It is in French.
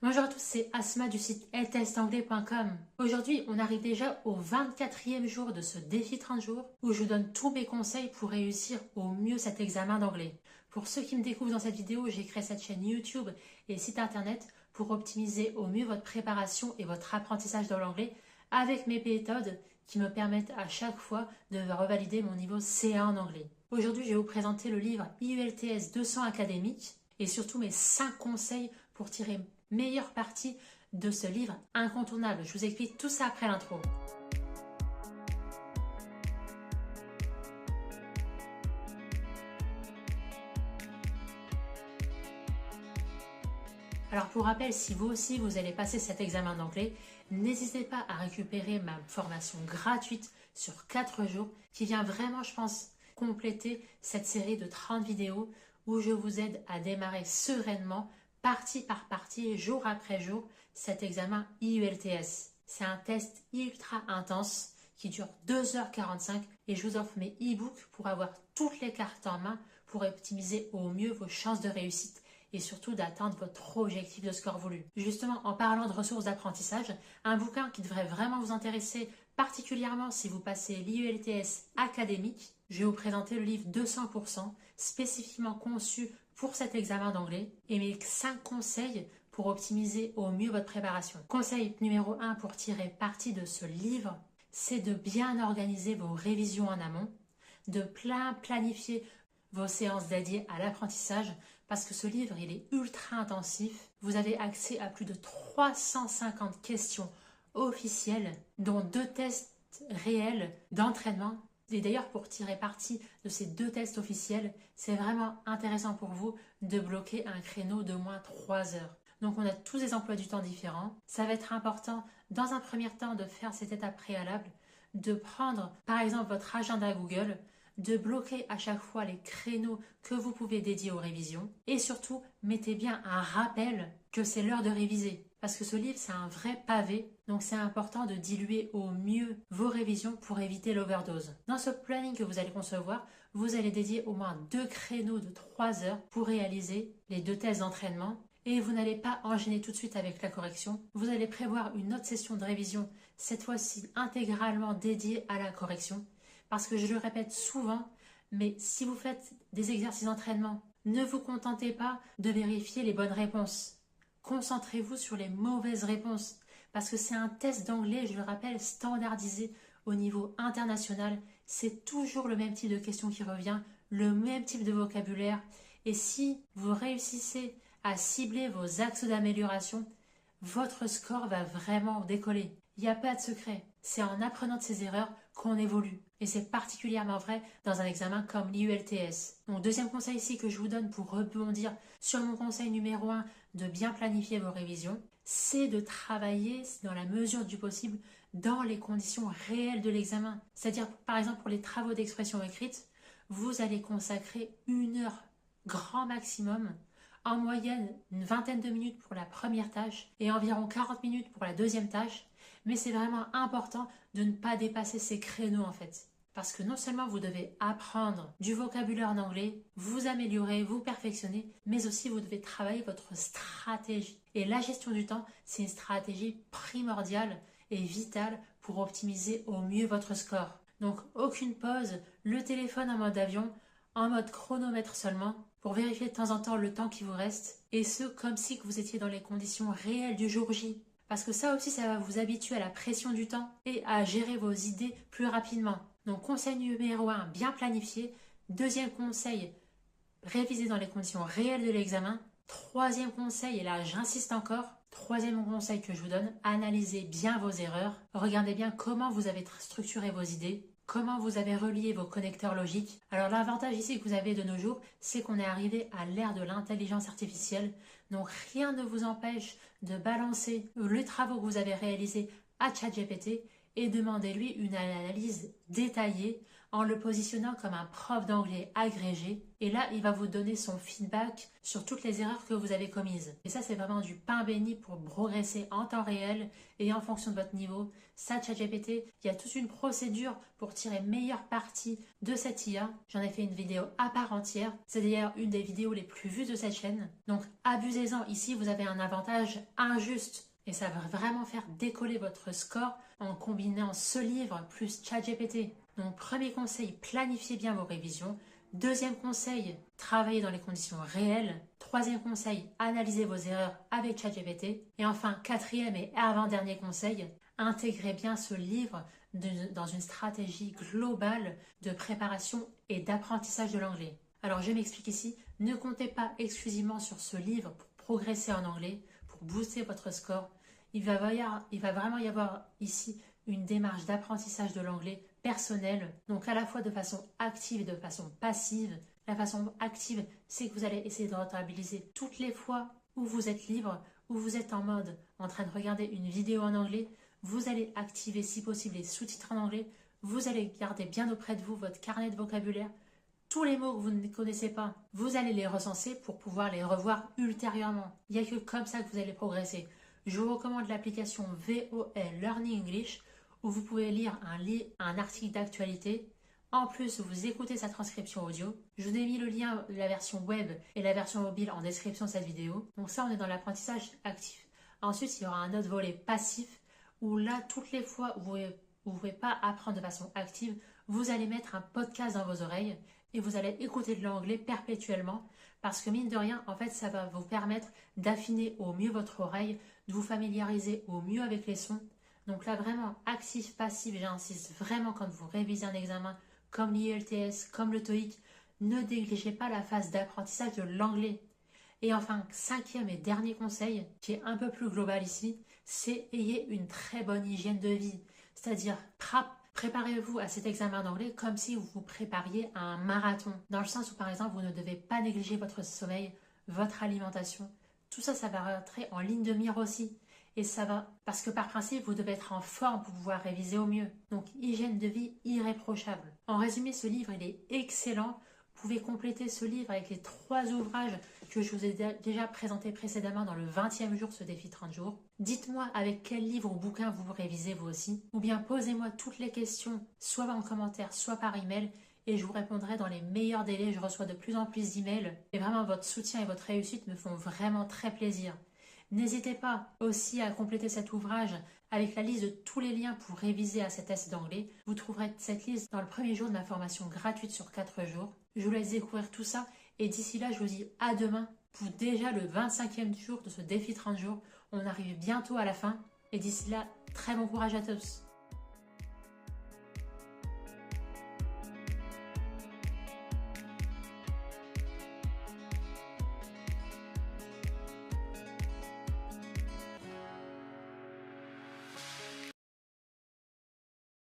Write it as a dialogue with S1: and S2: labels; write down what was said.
S1: Bonjour à tous, c'est Asma du site eltestanglais.com. Aujourd'hui, on arrive déjà au 24e jour de ce défi 30 jours où je vous donne tous mes conseils pour réussir au mieux cet examen d'anglais. Pour ceux qui me découvrent dans cette vidéo, j'ai créé cette chaîne YouTube et site internet pour optimiser au mieux votre préparation et votre apprentissage de l'anglais avec mes méthodes qui me permettent à chaque fois de revalider mon niveau C1 en anglais. Aujourd'hui, je vais vous présenter le livre IELTS 200 académique et surtout mes 5 conseils pour tirer meilleure partie de ce livre incontournable. Je vous explique tout ça après l'intro. Alors pour rappel, si vous aussi vous allez passer cet examen d'anglais, n'hésitez pas à récupérer ma formation gratuite sur 4 jours qui vient vraiment, je pense, compléter cette série de 30 vidéos où je vous aide à démarrer sereinement, partie par partie, jour après jour, cet examen IELTS. C'est un test ultra intense qui dure 2h45 et je vous offre mes e-books pour avoir toutes les cartes en main pour optimiser au mieux vos chances de réussite et surtout d'atteindre votre objectif de score voulu. Justement, en parlant de ressources d'apprentissage, un bouquin qui devrait vraiment vous intéresser, particulièrement si vous passez l'IELTS académique, je vais vous présenter le livre 200%, spécifiquement conçu pour cet examen d'anglais, et mes 5 conseils pour optimiser au mieux votre préparation. Conseil numéro 1 pour tirer parti de ce livre, c'est de bien organiser vos révisions en amont, de planifier vos séances dédiées à l'apprentissage, parce que ce livre, il est ultra intensif. Vous avez accès à plus de 350 questions officielles, dont 2 tests réels d'entraînement. Et d'ailleurs, pour tirer parti de ces 2 tests officiels, c'est vraiment intéressant pour vous de bloquer un créneau de moins 3 heures. Donc on a tous des emplois du temps différents. Ça va être important, dans un premier temps, de faire cette étape préalable, de prendre par exemple votre agenda Google, de bloquer à chaque fois les créneaux que vous pouvez dédier aux révisions et surtout mettez bien un rappel que c'est l'heure de réviser parce que ce livre c'est un vrai pavé, donc c'est important de diluer au mieux vos révisions pour éviter l'overdose. Dans ce planning que vous allez concevoir, vous allez dédier au moins 2 créneaux de 3 heures pour réaliser les 2 tests d'entraînement et vous n'allez pas enchaîner tout de suite avec la correction. Vous allez prévoir une autre session de révision, cette fois-ci intégralement dédiée à la correction. Parce que je le répète souvent, mais si vous faites des exercices d'entraînement, ne vous contentez pas de vérifier les bonnes réponses. Concentrez-vous sur les mauvaises réponses. Parce que c'est un test d'anglais, je le rappelle, standardisé au niveau international. C'est toujours le même type de question qui revient, le même type de vocabulaire. Et si vous réussissez à cibler vos axes d'amélioration, votre score va vraiment décoller. Il n'y a pas de secret. C'est en apprenant de ses erreurs qu'on évolue. Et c'est particulièrement vrai dans un examen comme l'IELTS. Donc deuxième conseil ici que je vous donne pour rebondir sur mon conseil numéro 1 de bien planifier vos révisions, c'est de travailler dans la mesure du possible dans les conditions réelles de l'examen. C'est-à-dire par exemple pour les travaux d'expression écrite, vous allez consacrer 1 heure grand maximum, en moyenne une vingtaine de minutes pour la première tâche et environ 40 minutes pour la deuxième tâche. Mais c'est vraiment important de ne pas dépasser ces créneaux en fait. Parce que non seulement vous devez apprendre du vocabulaire en anglais, vous améliorer, vous perfectionner, mais aussi vous devez travailler votre stratégie. Et la gestion du temps, c'est une stratégie primordiale et vitale pour optimiser au mieux votre score. Donc aucune pause, le téléphone en mode avion, en mode chronomètre seulement, pour vérifier de temps en temps le temps qui vous reste, et ce comme si vous étiez dans les conditions réelles du jour J. Parce que ça aussi, ça va vous habituer à la pression du temps et à gérer vos idées plus rapidement. Donc conseil numéro 1, bien planifié. Deuxième conseil, réviser dans les conditions réelles de l'examen. Troisième conseil, et là j'insiste encore, troisième conseil que je vous donne, analysez bien vos erreurs. Regardez bien comment vous avez structuré vos idées, comment vous avez relié vos connecteurs logiques. Alors l'avantage ici que vous avez de nos jours, c'est qu'on est arrivé à l'ère de l'intelligence artificielle. Donc rien ne vous empêche de balancer les travaux que vous avez réalisés à ChatGPT et demandez-lui une analyse détaillée en le positionnant comme un prof d'anglais agrégé. Et là, il va vous donner son feedback sur toutes les erreurs que vous avez commises. Et ça, c'est vraiment du pain béni pour progresser en temps réel et en fonction de votre niveau. Ça, ChatGPT, il y a toute une procédure pour tirer meilleure partie de cette IA. J'en ai fait une vidéo à part entière. C'est d'ailleurs une des vidéos les plus vues de cette chaîne. Donc, abusez-en. Ici, vous avez un avantage injuste. Et ça va vraiment faire décoller votre score en combinant ce livre plus ChatGPT. Donc, premier conseil, planifiez bien vos révisions. Deuxième conseil, travaillez dans les conditions réelles. Troisième conseil, analysez vos erreurs avec ChatGPT. Et enfin, quatrième et avant-dernier conseil, intégrez bien ce livre dans une stratégie globale de préparation et d'apprentissage de l'anglais. Alors, je m'explique ici, ne comptez pas exclusivement sur ce livre pour progresser en anglais, pour booster votre score. Il va vraiment y avoir ici une démarche d'apprentissage de l'anglais personnel, donc à la fois de façon active et de façon passive. La façon active, c'est que vous allez essayer de rentabiliser toutes les fois où vous êtes libre, où vous êtes en mode en train de regarder une vidéo en anglais. Vous allez activer si possible les sous-titres en anglais. Vous allez garder bien auprès de vous votre carnet de vocabulaire. Tous les mots que vous ne connaissez pas, vous allez les recenser pour pouvoir les revoir ultérieurement. Il n'y a que comme ça que vous allez progresser. Je vous recommande l'application VOL Learning English où vous pouvez lire un article d'actualité. En plus, vous écoutez sa transcription audio. Je vous ai mis le lien de la version web et la version mobile en description de cette vidéo. Donc ça, on est dans l'apprentissage actif. Ensuite, il y aura un autre volet passif où là, toutes les fois où vous ne pouvez pas apprendre de façon active, vous allez mettre un podcast dans vos oreilles et vous allez écouter de l'anglais perpétuellement parce que mine de rien, en fait, ça va vous permettre d'affiner au mieux votre oreille, de vous familiariser au mieux avec les sons. Donc là, vraiment, actif, passif, j'insiste vraiment quand vous révisez un examen comme l'IELTS, comme le TOEIC, ne négligez pas la phase d'apprentissage de l'anglais. Et enfin, cinquième et dernier conseil, qui est un peu plus global ici, c'est ayez une très bonne hygiène de vie. C'est-à-dire, préparez-vous à cet examen d'anglais comme si vous vous prépariez à un marathon. Dans le sens où, par exemple, vous ne devez pas négliger votre sommeil, votre alimentation. Tout ça, ça va rentrer en ligne de mire aussi. Et ça va, parce que par principe, vous devez être en forme pour pouvoir réviser au mieux. Donc, hygiène de vie irréprochable. En résumé, ce livre, il est excellent. Vous pouvez compléter ce livre avec les 3 ouvrages que je vous ai déjà présentés précédemment dans le 20e jour de ce défi 30 jours. Dites-moi avec quel livre ou bouquin vous révisez vous aussi. Ou bien posez-moi toutes les questions, soit en commentaire, soit par email. Et je vous répondrai dans les meilleurs délais. Je reçois de plus en plus d'emails. Et vraiment, votre soutien et votre réussite me font vraiment très plaisir. N'hésitez pas aussi à compléter cet ouvrage avec la liste de tous les liens pour réviser à cet test d'anglais. Vous trouverez cette liste dans le premier jour de ma formation gratuite sur 4 jours. Je vous laisse découvrir tout ça et d'ici là, je vous dis à demain pour déjà le 25e jour de ce défi 30 jours. On arrive bientôt à la fin et d'ici là, très bon courage à tous.